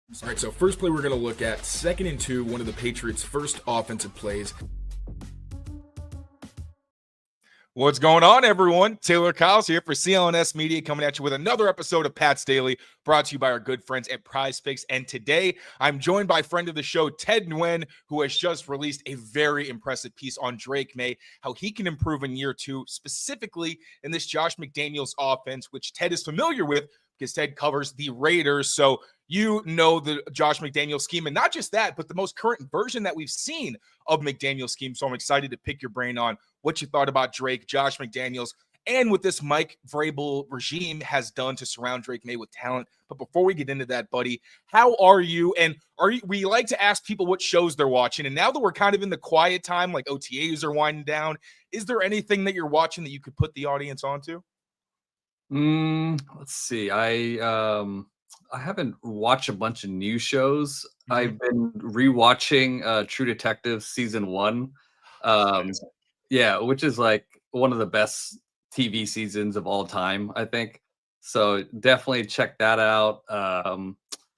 All right, so first play we're going to look at, 2nd and 2, one of the Patriots' first offensive plays. What's going on, everyone? Taylor Kyles here for CLNS Media, coming at you with another episode of Pat's Daily, brought to you by our good friends at Prize Picks. And today, I'm joined by friend of the show, Ted Nguyen, who has just released a very impressive piece on Drake Maye, how he can improve in year 2, specifically in this Josh McDaniels offense, which Ted is familiar with because Ted covers the Raiders. So you know the Josh McDaniels scheme, and not just that, but the most current version that we've seen of McDaniels' scheme. So I'm excited to pick your brain on what you thought about Drake, Josh McDaniels, and what this Mike Vrabel regime has done to surround Drake Maye with talent. But before we get into that, buddy, how are you? And we like to ask people what shows they're watching. And now that we're kind of in the quiet time, like OTAs are winding down, is there anything that you're watching that you could put the audience onto? Let's see. I haven't watched a bunch of new shows. I've been rewatching True Detective season 1. Yeah, which is like one of the best TV seasons of all time, I think. So definitely check that out.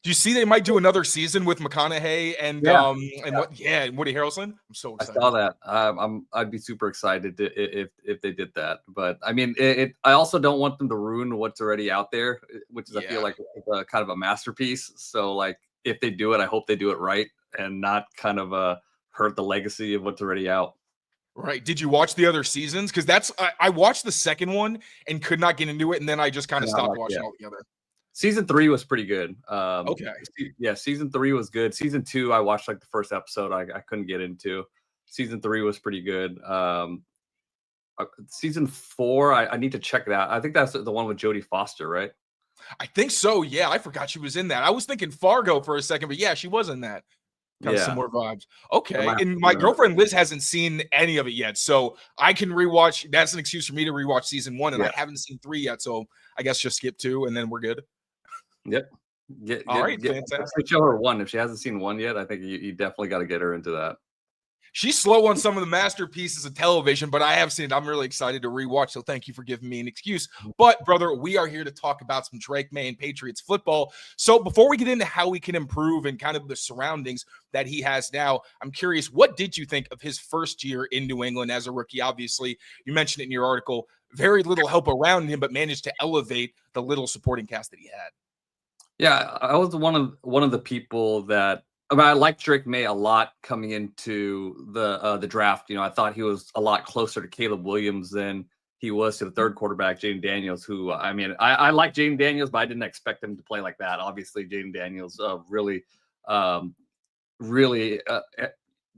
Do you see they might do another season with McConaughey and Yeah, and Woody Harrelson? I'm so I excited. saw that. I'd be super excited if they did that. But I mean, I also don't want them to ruin what's already out there, which is I feel Yeah. like kind of a masterpiece. So like, if they do it, I hope they do it right and not kind of hurt the legacy of what's already out. Right. Did you watch the other seasons? Because I watched the second one and could not get into it, and then I just kind of And stopped yeah. watching altogether. Season 3 was pretty good. Okay. Yeah, season 3 was good. Season 2, I watched like the first episode. I couldn't get into. Season 3 was pretty good. Season 4, I need to check it out. I think that's the one with Jodie Foster, right? I think so. Yeah, I forgot she was in that. I was thinking Fargo for a second, but yeah, she was in that. Kind of Yeah. similar vibes. I might Okay. have And to my give it a girlfriend Liz hasn't seen any of it yet. So I can rewatch. That's an excuse for me to rewatch season 1. And I Yeah. haven't seen 3 yet. So I guess just skip 2 and then we're good. Yep. Get All get right. get Fantastic. show her 1. If she hasn't seen 1 yet, I think you definitely gotta get her into that. She's slow on some of the masterpieces of television, but I have seen it. I'm really excited to rewatch. So thank you for giving me an excuse. But brother, we are here to talk about some Drake Maye and Patriots football. So before we get into how we can improve and kind of the surroundings that he has now, I'm curious, what did you think of his first year in New England as a rookie? Obviously, you mentioned it in your article. Very little help around him, but managed to elevate the little supporting cast that he had. Yeah, I was one of the people that I liked Drake Maye a lot coming into the draft. You know, I thought he was a lot closer to Caleb Williams than he was to the third quarterback, Jaden Daniels, who I mean, I like Jaden Daniels, but I didn't expect him to play like that. Obviously, Jaden Daniels um, really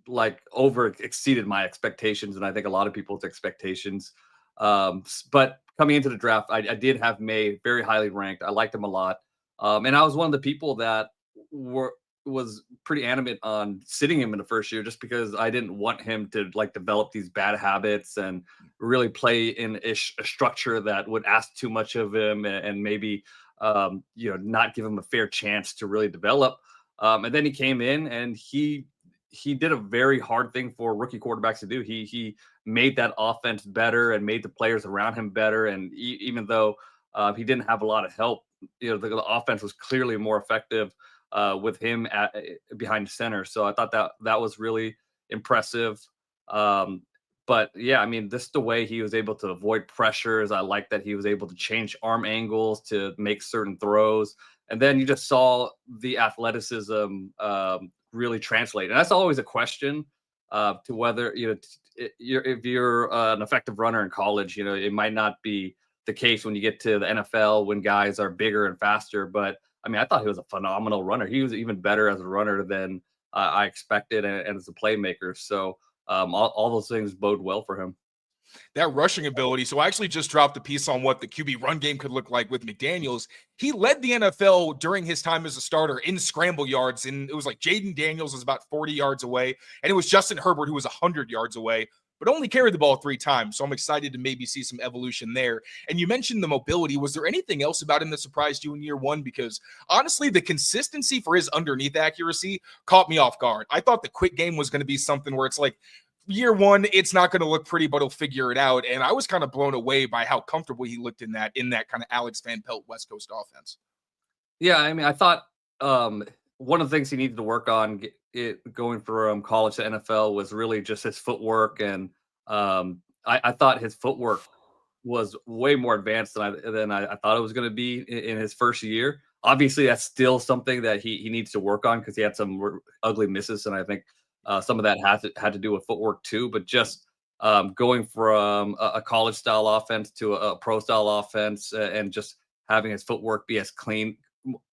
like over exceeded my expectations, and I think a lot of people's expectations. But coming into the draft, I did have May very highly ranked. I liked him a lot. And I was one of the people that was pretty animate on sitting him in the first year just because I didn't want him to like develop these bad habits and really play in a structure that would ask too much of him and maybe not give him a fair chance to really develop. And then he came in and he did a very hard thing for rookie quarterbacks to do. He made that offense better and made the players around him better. And even though he didn't have a lot of help, the offense was clearly more effective with him behind the center. So I thought that was really impressive. But yeah, I mean, this is the way he was able to avoid pressures. I like that he was able to change arm angles to make certain throws. And then you just saw the athleticism really translate. And that's always a question to whether, if you're an effective runner in college, it might not be the case when you get to the NFL when guys are bigger and faster. But I mean, I thought he was a phenomenal runner. He was even better as a runner than I expected and as a playmaker. So all those things bode well for him. That rushing ability. So I actually just dropped a piece on what the QB run game could look like with McDaniels. He led the NFL during his time as a starter in scramble yards. And it was like Jaden Daniels was about 40 yards away. And it was Justin Herbert who was 100 yards away, but only carried the ball 3 times. So I'm excited to maybe see some evolution there. And you mentioned the mobility. Was there anything else about him that surprised you in year 1? Because honestly, the consistency for his underneath accuracy caught me off guard. I thought the quick game was going to be something where it's like, year 1, it's not going to look pretty, but he'll figure it out. And I was kind of blown away by how comfortable he looked in that kind of Alex Van Pelt West Coast offense. Yeah, I mean, I thought one of the things he needed to work on going from college to NFL was really just his footwork, and I thought his footwork was way more advanced than I thought it was going to be in his first year. Obviously, that's still something that he needs to work on because he had some ugly misses, and I think some of that had to do with footwork too. But just going from a college style offense to a pro style offense, and just having his footwork be as clean,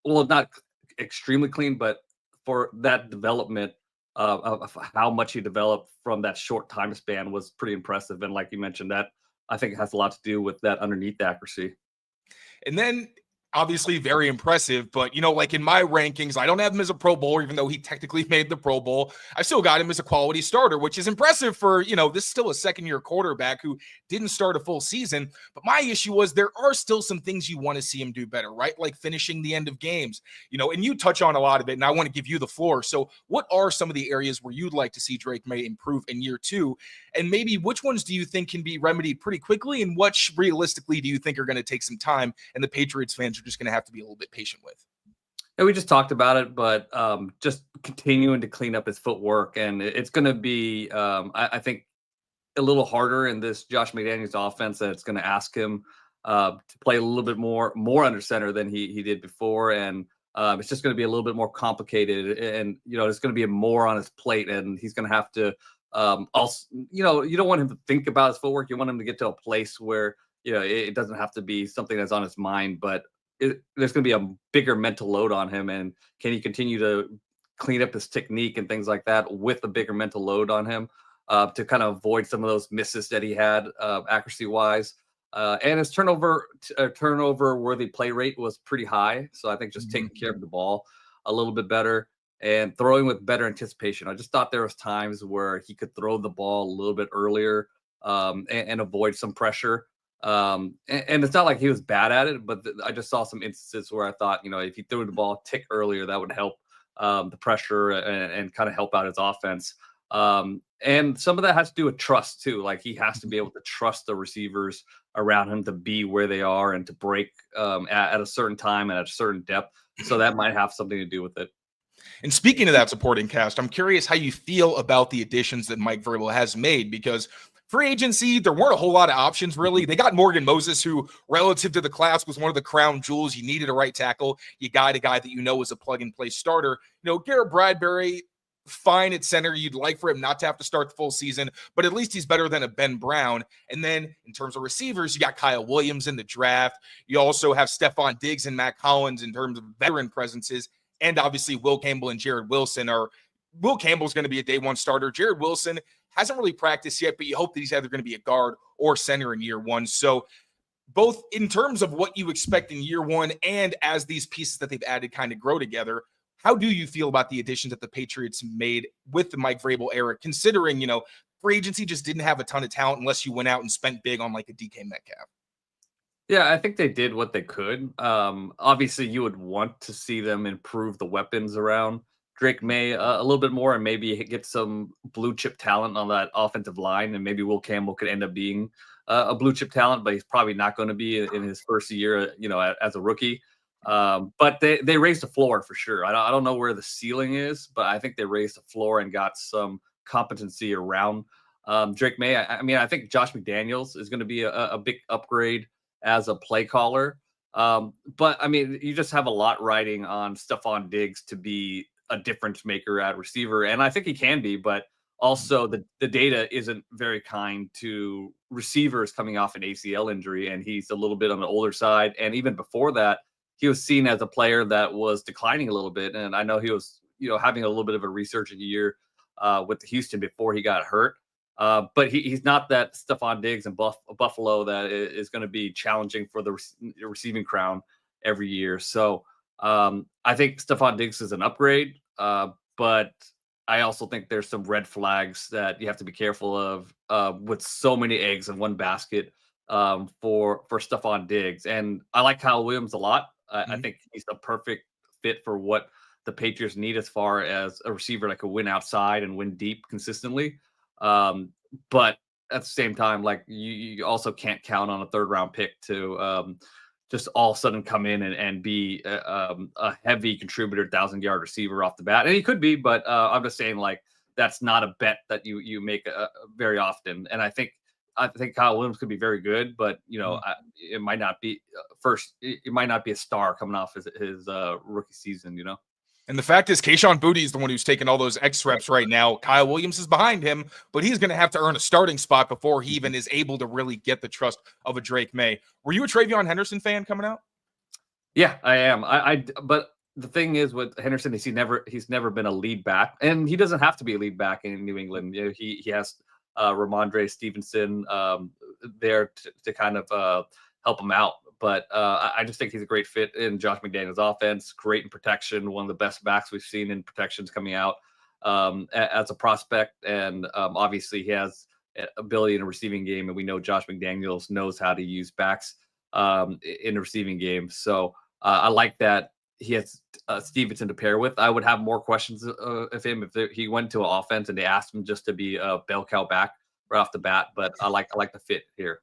well, not extremely clean, but for that development of how much he developed from that short time span was pretty impressive. And like you mentioned, that I think it has a lot to do with that underneath accuracy. And then obviously very impressive, but like in my rankings, I don't have him as a Pro Bowler, even though he technically made the Pro Bowl. I still got him as a quality starter, which is impressive for, this is still a second-year quarterback who didn't start a full season. But my issue was there are still some things you want to see him do better, right? Like finishing the end of games, and you touch on a lot of it, and I want to give you the floor. So what are some of the areas where you'd like to see Drake Maye improve in year two? And maybe which ones do you think can be remedied pretty quickly, and what realistically do you think are going to take some time and the Patriots fans are just going to have to be a little bit patient with? And we just talked about it, but just continuing to clean up his footwork, and it's going to be, I think, a little harder in this Josh McDaniels offense. That it's going to ask him to play a little bit more under center than he did before, and it's just going to be a little bit more complicated, and it's going to be more on his plate, and he's going to have to also, you don't want him to think about his footwork. You want him to get to a place where it doesn't have to be something that's on his mind, but there's going to be a bigger mental load on him, and can he continue to clean up his technique and things like that with a bigger mental load on him to kind of avoid some of those misses that he had accuracy wise. And his turnover worthy play rate was pretty high. So I think just taking care of the ball a little bit better and throwing with better anticipation. I just thought there was times where he could throw the ball a little bit earlier and avoid some pressure. And it's not like he was bad at it, but I just saw some instances where I thought, if he threw the ball a tick earlier, that would help the pressure and kind of help out his offense. And some of that has to do with trust too. Like he has to be able to trust the receivers around him to be where they are and to break at a certain time and at a certain depth. So that might have something to do with it. And speaking of that supporting cast, I'm curious how you feel about the additions that Mike Vrabel has made, because free agency, there weren't a whole lot of options, really. They got Morgan Moses, who, relative to the class, was one of the crown jewels. You needed a right tackle. You got a guy that was a plug-and-play starter. Garrett Bradbury, fine at center. You'd like for him not to have to start the full season, but at least he's better than a Ben Brown. And then in terms of receivers, you got Kyle Williams in the draft. You also have Stephon Diggs and Matt Collins in terms of veteran presences. And obviously Will Campbell and Jared Wilson Will Campbell's going to be a day one starter. Jared Wilson hasn't really practiced yet, but you hope that he's either going to be a guard or center in year one. So both in terms of what you expect in year one and as these pieces that they've added kind of grow together, how do you feel about the additions that the Patriots made with the Mike Vrabel era, considering, free agency just didn't have a ton of talent unless you went out and spent big on like a DK Metcalf? Yeah, I think they did what they could. Obviously, you would want to see them improve the weapons around Drake Maye a little bit more and maybe get some blue chip talent on that offensive line. And maybe Will Campbell could end up being a blue chip talent, but he's probably not going to be in his first year, as a rookie. But they raised the floor for sure. I don't know where the ceiling is, but I think they raised the floor and got some competency around Drake Maye. I mean, I think Josh McDaniels is going to be a big upgrade as a play caller. But I mean, you just have a lot riding on Stephon Diggs to be a difference maker at receiver. And I think he can be, but also the data isn't very kind to receivers coming off an ACL injury. And he's a little bit on the older side. And even before that, he was seen as a player that was declining a little bit. And I know he was, having a little bit of a resurgent year with Houston before he got hurt. But he's not that Stephon Diggs and Buffalo that is going to be challenging for the receiving crown every year. So I think Stephon Diggs is an upgrade, but I also think there's some red flags that you have to be careful of with so many eggs in one basket for Stephon Diggs. And I like Kyle Williams a lot. I think he's a perfect fit for what the Patriots need as far as a receiver that could win outside and win deep consistently. But at the same time, like you also can't count on a third round pick to just all of a sudden come in and be a heavy contributor, 1,000-yard receiver off the bat. And he could be, but I'm just saying, like, that's not a bet that you make very often. And I think Kyle Williams could be very good, but it might not be It might not be a star coming off his rookie season. And the fact is, Kayshon Boutte is the one who's taking all those X reps right now. Kyle Williams is behind him, but he's going to have to earn a starting spot before he even is able to really get the trust of a Drake Maye. Were you a Travion Henderson fan coming out? Yeah, I am. But the thing is with Henderson is he's never been a lead back, and he doesn't have to be a lead back in New England. He has Ramondre Stevenson there to kind of help him out. But I just think he's a great fit in Josh McDaniels' offense. Great in protection, one of the best backs we've seen in protections coming out as a prospect. And obviously he has ability in a receiving game, and we know Josh McDaniels knows how to use backs in the receiving game. So I like that he has Stevenson to pair with. I would have more questions of him if he went to an offense and they asked him just to be a bell cow back right off the bat. But I like the fit here.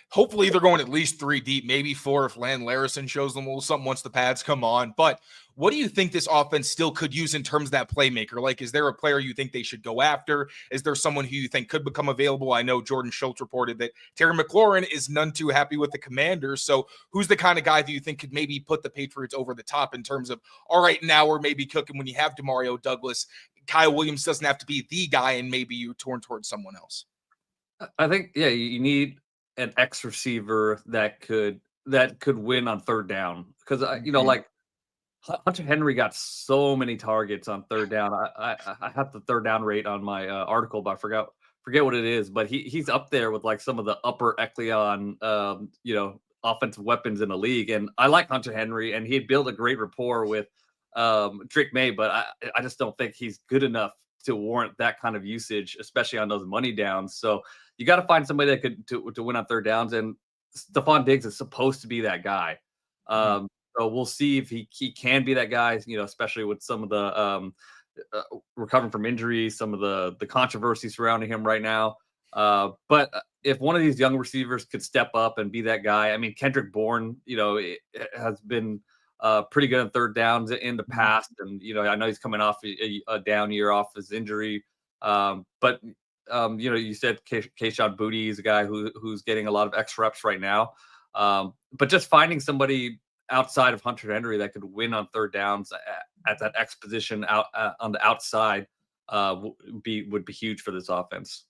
Hopefully they're going at least 3 deep, maybe 4 if Lan Larison shows them a little something once the pads come on. But what do you think this offense still could use in terms of that playmaker? Like, is there a player you think they should go after? Is there someone who you think could become available? I know Jordan Schultz reported that Terry McLaurin is none too happy with the Commanders. So who's the kind of guy that you think could maybe put the Patriots over the top in terms of, all right, now we're maybe cooking when you have DeMario Douglas? Kyle Williams doesn't have to be the guy, and maybe you're torn towards someone else. I think, yeah, you need an X receiver that could win on third down, because like Hunter Henry got so many targets on third down. I have the third down rate on my article, but I forget what it is. But he's up there with like some of the upper echelon offensive weapons in the league. And I like Hunter Henry, and he had built a great rapport with Drake Maye, but I just don't think he's good enough to warrant that kind of usage, especially on those money downs. So you got to find somebody that could to win on third downs, and Stephon Diggs is supposed to be that guy. So we'll see if he can be that guy, especially with some of the recovering from injuries, some of the controversy surrounding him right now. But if one of these young receivers could step up and be that guy, I mean, Kendrick Bourne, has been pretty good on third downs in the past. And, I know he's coming off a down year off his injury. But you said Kayshon Boutte is a guy who's getting a lot of X reps right now. But just finding somebody outside of Hunter Henry that could win on third downs at that X position out on the outside would be huge for this offense.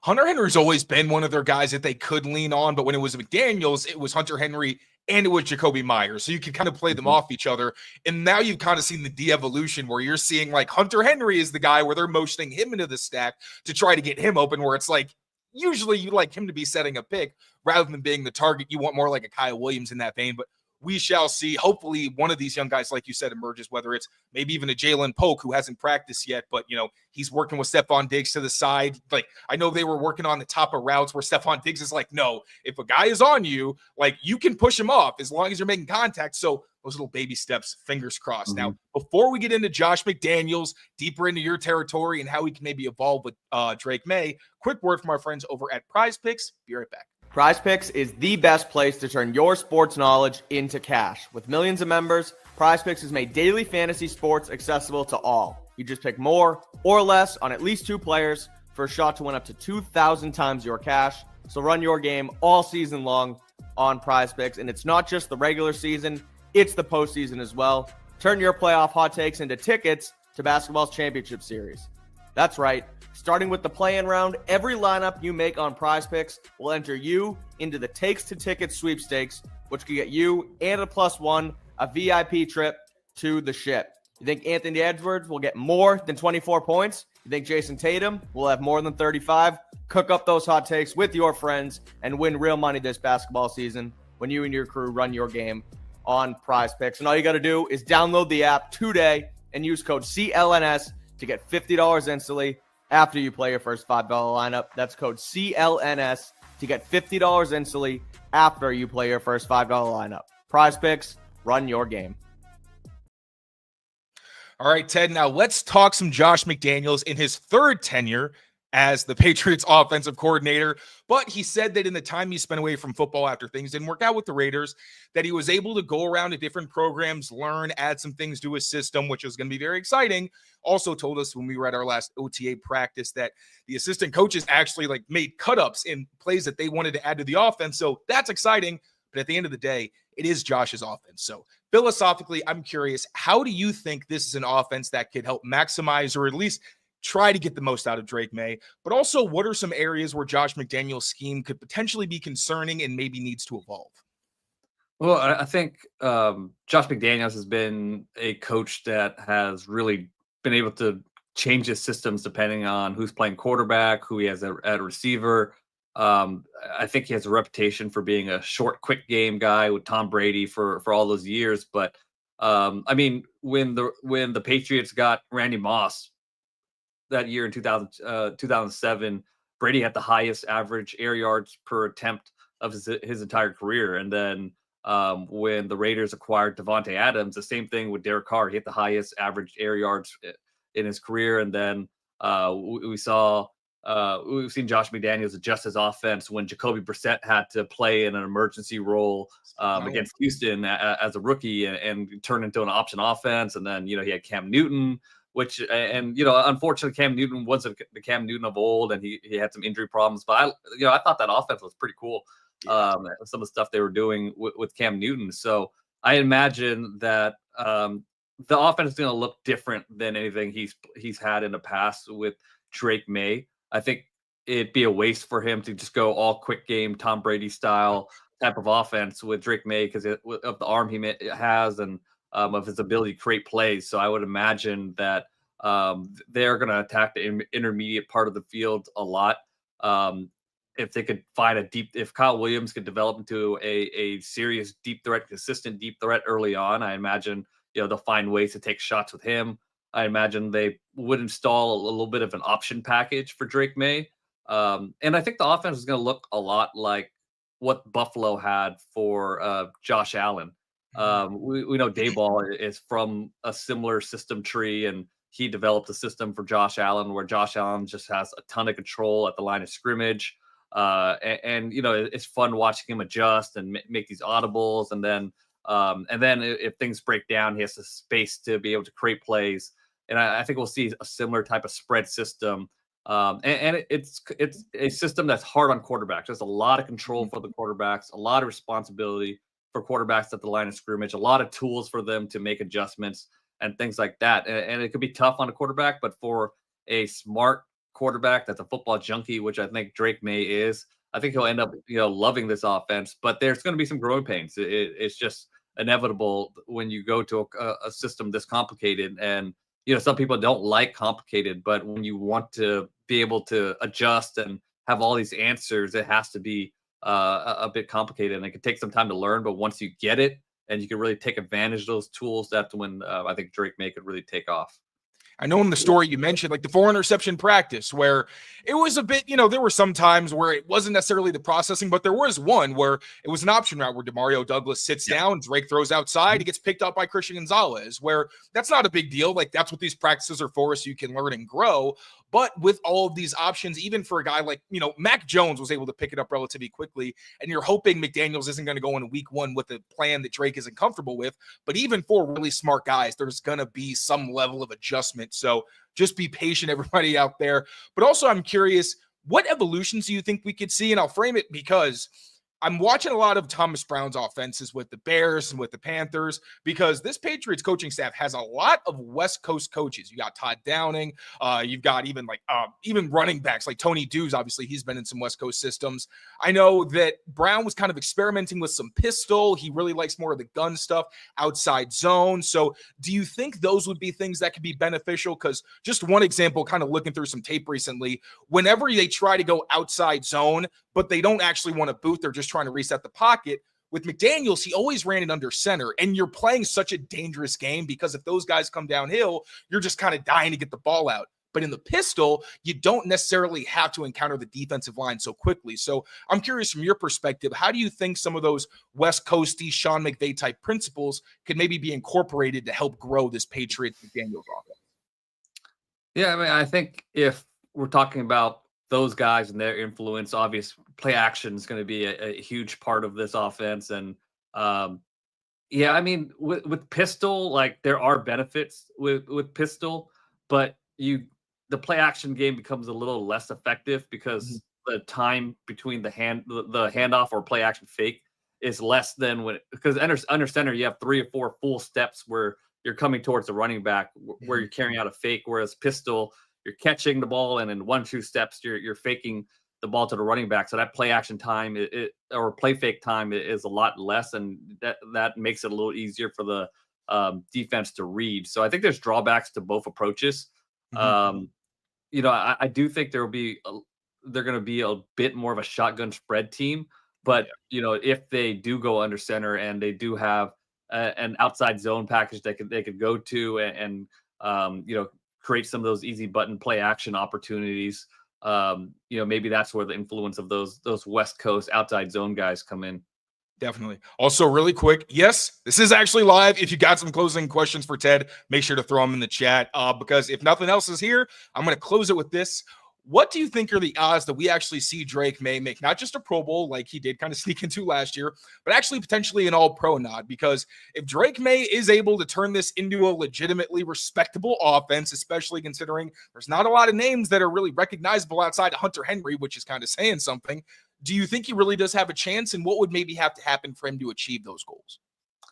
Hunter Henry's always been one of their guys that they could lean on, but when it was McDaniels, it was Hunter Henry and it was Jacoby Myers. So you could kind of play them off each other. And now you've kind of seen the de-evolution where you're seeing like Hunter Henry is the guy where they're motioning him into the stack to try to get him open, where it's like, usually you like him to be setting a pick rather than being the target. You want more like a Kyle Williams in that vein, but we shall see. Hopefully one of these young guys, like you said, emerges, whether it's maybe even a Jalen Polk who hasn't practiced yet, but he's working with Stephon Diggs to the side. Like, I know they were working on the top of routes where Stephon Diggs is like, no, if a guy is on you, like, you can push him off as long as you're making contact. So those little baby steps, fingers crossed. Now, before we get into Josh McDaniels, deeper into your territory and how he can maybe evolve with Drake Maye, quick word from our friends over at Prize Picks. Be right back. Prize Picks is the best place to turn your sports knowledge into cash. With millions of members, Prize Picks has made daily fantasy sports accessible to all. You just pick more or less on at least 2 players for a shot to win up to 2,000 times your cash. So run your game all season long on Prize Picks. And it's not just the regular season, it's the postseason as well. Turn your playoff hot takes into tickets to basketball's championship series. That's right. Starting with the play-in round, every lineup you make on Prize Picks will enter you into the Takes to Tickets sweepstakes, which could get you and a +1 a VIP trip to the ship. You think Anthony Edwards will get more than 24 points? You think Jason Tatum will have more than 35? Cook up those hot takes with your friends and win real money this basketball season when you and your crew run your game on Prize Picks. And all you got to do is download the app today and use code CLNS to get $50 instantly after you play your first $5 lineup. That's code CLNS to get $50 instantly after you play your first $5 lineup. Prize Picks, run your game. All right, Ted, now let's talk some Josh McDaniels in his third tenure as the Patriots offensive coordinator, but he said that in the time he spent away from football after things didn't work out with the Raiders, that he was able to go around to different programs, learn, add some things to his system, which was going to be very exciting. Also told us when we were at our last OTA practice that the assistant coaches actually like made cut-ups in plays that they wanted to add to the offense. So that's exciting. But at the end of the day, it is Josh's offense. So philosophically, I'm curious, how do you think this is an offense that could help maximize or at least try to get the most out of Drake Maye? But also, what are some areas where Josh McDaniels' scheme could potentially be concerning and maybe needs to evolve? Well, I think Josh McDaniels has been a coach that has really been able to change his systems depending on who's playing quarterback, who he has at receiver. I think he has a reputation for being a short, quick game guy with Tom Brady for all those years. But I mean, when the Patriots got Randy Moss that year in 2007, Brady had the highest average air yards per attempt of his entire career. And then when the Raiders acquired Devontae Adams, the same thing with Derek Carr. He had the highest average air yards in his career. And then we've seen Josh McDaniels adjust his offense when Jacoby Brissett had to play in an emergency role against Houston as a rookie and turn into an option offense. And then, he had Cam Newton, unfortunately, Cam Newton wasn't the Cam Newton of old, and he had some injury problems. But I thought that offense was pretty cool. Some of the stuff they were doing with Cam Newton. So I imagine that the offense is going to look different than anything he's had in the past with Drake Maye. I think it'd be a waste for him to just go all quick game, Tom Brady style type of offense with Drake Maye because of the arm he has and of his ability to create plays. So I would imagine that they're going to attack the intermediate part of the field a lot. If they could find if Kyle Williams could develop into a serious deep threat, consistent deep threat early on, I imagine, they'll find ways to take shots with him. I imagine they would install a little bit of an option package for Drake Maye. And I think the offense is going to look a lot like what Buffalo had for Josh Allen. We know Dayball is from a similar system tree, and he developed a system for Josh Allen where Josh Allen just has a ton of control at the line of scrimmage. It's fun watching him adjust and make these audibles. And then if things break down, he has the space to be able to create plays. And I think we'll see a similar type of spread system. It's a system that's hard on quarterbacks. There's a lot of control for the quarterbacks, a lot of responsibility for quarterbacks at the line of scrimmage, a lot of tools for them to make adjustments and things like that. And it could be tough on a quarterback, but for a smart quarterback that's a football junkie, which I think Drake Maye is, I think he'll end up, loving this offense. But there's going to be some growing pains. It's just inevitable when you go to a system this complicated. And some people don't like complicated, but when you want to be able to adjust and have all these answers, it has to be a bit complicated, and it can take some time to learn. But once you get it and you can really take advantage of those tools, that's when I think Drake Maye could really take off. I know in the story you mentioned like the 4 interception practice where it was a bit, there were some times where it wasn't necessarily the processing, but there was one where it was an option route where DeMario Douglas sits down, Drake throws outside, he gets picked up by Christian Gonzalez, where that's not a big deal. Like that's what these practices are for, so you can learn and grow. But with all of these options, even for a guy like, Mac Jones was able to pick it up relatively quickly, and you're hoping McDaniels isn't going to go in week 1 with a plan that Drake isn't comfortable with. But even for really smart guys, there's going to be some level of adjustment. So just be patient, everybody out there. But also, I'm curious, what evolutions do you think we could see? And I'll frame it because I'm watching a lot of Thomas Brown's offenses with the Bears and with the Panthers, because this Patriots coaching staff has a lot of West Coast coaches. You got Todd Downing. You've got even running backs like Tony Dews. Obviously, he's been in some West Coast systems. I know that Brown was kind of experimenting with some pistol. He really likes more of the gun stuff, outside zone. So do you think those would be things that could be beneficial? Because just one example, kind of looking through some tape recently, whenever they try to go outside zone, but they don't actually want to boot, they're just trying to reset the pocket. With McDaniels, he always ran it under center, and you're playing such a dangerous game because if those guys come downhill, you're just kind of dying to get the ball out. But in the pistol, you don't necessarily have to encounter the defensive line so quickly. So I'm curious from your perspective, how do you think some of those West Coasty, Sean McVay type principles could maybe be incorporated to help grow this Patriots McDaniels offense? Yeah, I mean, I think if we're talking about those guys and their influence. Obvious play action is going to be a huge part of this offense. And yeah, I mean, with pistol, like there are benefits with pistol, but the play action game becomes a little less effective because the time between the handoff or play action fake is less than because under center you have 3 or 4 full steps where you're coming towards the running back where you're carrying out a fake, whereas pistol you're catching the ball and in 1-2 steps you're faking the ball to the running back. So that play action time or play fake time is a lot less, and that makes it a little easier for the defense to read. So I think there's drawbacks to both approaches. I do think they're going to be a bit more of a shotgun spread team, but if they do go under center and they do have an outside zone package they could go to and create some of those easy button play action opportunities. Maybe that's where the influence of those West Coast outside zone guys come in. Definitely. Also, really quick, yes, this is actually live. If you got some closing questions for Ted, make sure to throw them in the chat because if nothing else is here, I'm going to close it with this. What do you think are the odds that we actually see Drake Maye make not just a Pro Bowl like he did kind of sneak into last year, but actually potentially an All-Pro nod? Because if Drake Maye is able to turn this into a legitimately respectable offense, especially considering there's not a lot of names that are really recognizable outside of Hunter Henry, which is kind of saying something, do you think he really does have a chance? And what would maybe have to happen for him to achieve those goals?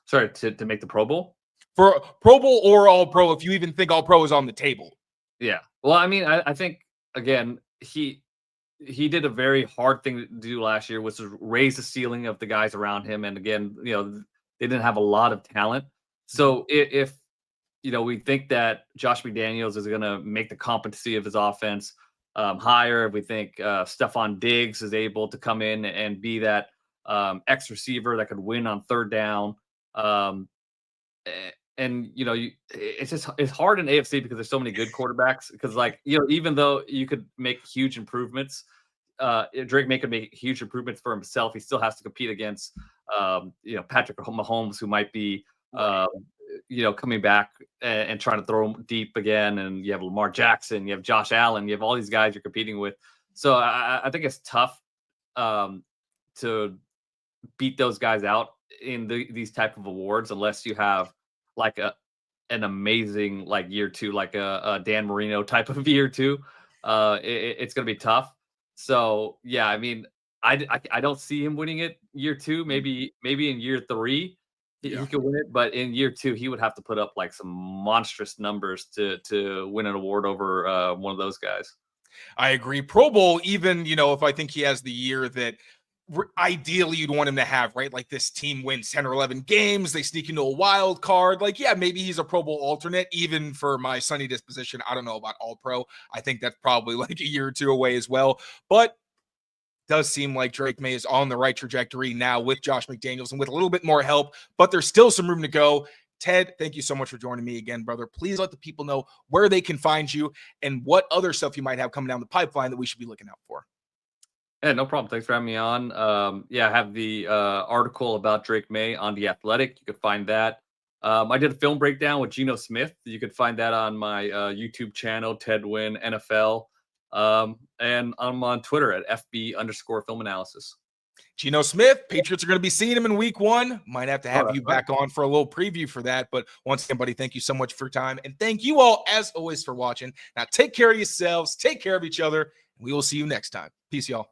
Sorry, to make the Pro Bowl? For Pro Bowl or All-Pro, if you even think All-Pro is on the table. Yeah. Well, I mean, I think, again, he did a very hard thing to do last year, which was raise the ceiling of the guys around him. And again, they didn't have a lot of talent. So if we think that Josh McDaniels is going to make the competency of his offense higher, if we think Stephon Diggs is able to come in and be that X receiver that could win on third down, it's hard in AFC because there's so many good quarterbacks. Because even though you could make huge improvements, Drake Maye could make huge improvements for himself. He still has to compete against Patrick Mahomes, who might be coming back and trying to throw him deep again. And you have Lamar Jackson, you have Josh Allen, you have all these guys you're competing with. So I think it's tough to beat those guys out in these type of awards unless you have like an amazing year 2, like a Dan Marino type of year 2. It's going to be tough. So yeah, I mean, I don't see him winning it year 2. Maybe in year 3 he could win it, but in year 2 he would have to put up some monstrous numbers to win an award over one of those guys. I agree. Pro Bowl, even if I think he has the year that ideally you'd want him to have, right? Like this team wins 10 or 11 games, they sneak into a wild card. Maybe he's a Pro Bowl alternate. Even for my sunny disposition, I don't know about All-Pro. I think that's probably a year or 2 away as well. But does seem like Drake Maye is on the right trajectory now with Josh McDaniels and with a little bit more help, but there's still some room to go. Ted, thank you so much for joining me again, brother. Please let the people know where they can find you and what other stuff you might have coming down the pipeline that we should be looking out for. Yeah, no problem. Thanks for having me on. I have the article about Drake Maye on The Athletic. You can find that. I did a film breakdown with Geno Smith. You could find that on my YouTube channel, Ted Nguyen NFL. And I'm on Twitter at FB_film analysis. Geno Smith, Patriots are going to be seeing him in week 1. Might have to have you back on for a little preview for that. But once again, buddy, thank you so much for your time. And thank you all, as always, for watching. Now, take care of yourselves. Take care of each other. We will see you next time. Peace, y'all.